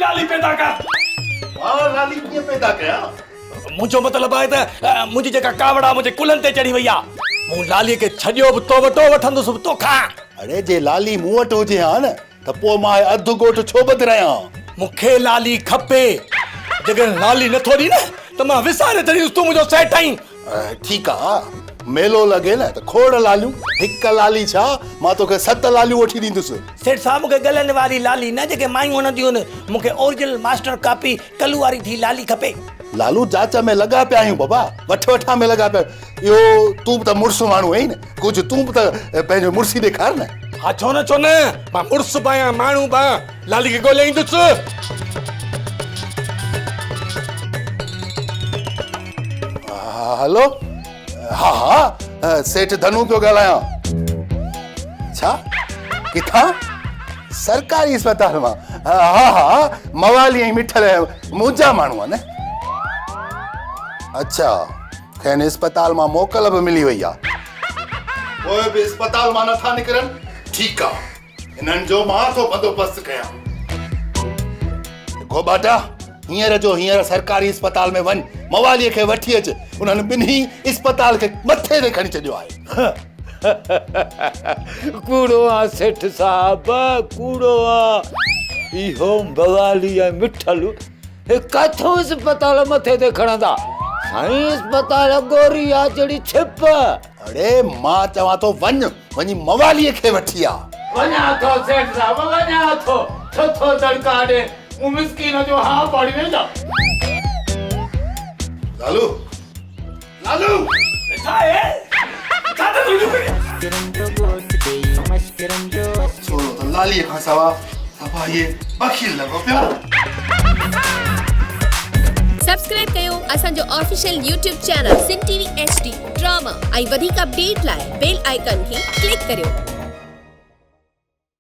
लाली पैदा कर। लाली कीअं पैदा कया? मुझो मतलब है त मुझी जेका कावड़ा मुझे कुलन ते चढ़ी वया मु लाली के छडियो भी तो वटो वठंदुस तो खा। अरे जे लाली मूं वटि हुजे हा न त पोइ मां अधु ॻोठ छो बदिरायां? मुखे लाली खपे। जेकर लाली नथो दी न त मां विसारे तरी तू मुझो सेठ आई। ठीकु आहे, मेलो लॻे न त खोड़ लालियूं, हिकु लाली छा मां तोखे 7 लालियूं वठी ॾींदुसि। सेठ साहब मुखे गलन वाली लाली न जेके मायूं हणंदियूं न, मुखे ओरिजिनल मास्टर कॉपी कलू वारी थी लाली खपे। लालू जांच में लॻा पिया आहियूं बाबा, वठा में लॻा पिया। इहो तूं बि त मुड़ुसु माण्हू आहीं न, कुझु तूं बि त पंहिंजो मुड़ुसी ॾेखार न। हा छो न मां मुड़ुसु पायां माण्हू बा लाली खे ॻोल्हे ईंदुसि। हेलो, हा सेठ धनु पियो ॻाल्हायां। छा किथां? सरकारी अस्पताल मां? हा मवाली ऐं मिठल मुंहिंजा माण्हू आहिनि। अच्छा, खेनि अस्पताल मां मोकल बि मिली वई आहे। पोइ बि अस्पताल मां नथा निकिरनि? ठीकु आहे, हिननि जो मां थो बंदोबस्तु कयां। गोबाटा हींअर जो हींअर सरकारी अस्पताल में वञ, मवालीअ खे वठी अच। उन्हनि ॿिन्ही अस्पताल खे मथे ते खणी छॾियो आहे। कूड़ो आहे सेठ साहब, कूड़ो आहे। इहो मवाली ऐं मिठल किथों अस्पताल मथे ते खणंदा? साईं अस्पताल गोरी आहे जहिड़ी छिप। अरे मां चवां थो वञी मवालीअ खे वठी आ। वञा थो सेठ साहब, वञा थो। छो दड़का ॾे, मूं मिस्कीन जो हा पड़ी वेंदा। लालू छा है? छा त तुंहिंजो छोड़ो त लालीअ खां सवा इहे बखील लॻो पिया। सब्सक्राइब कयो असांजो ऑफिशियल YouTube चैनल सिन टीवी HD ड्रामा ऐं वधीक अपडेट लाइ बेल आइकन खे क्लिक करियो।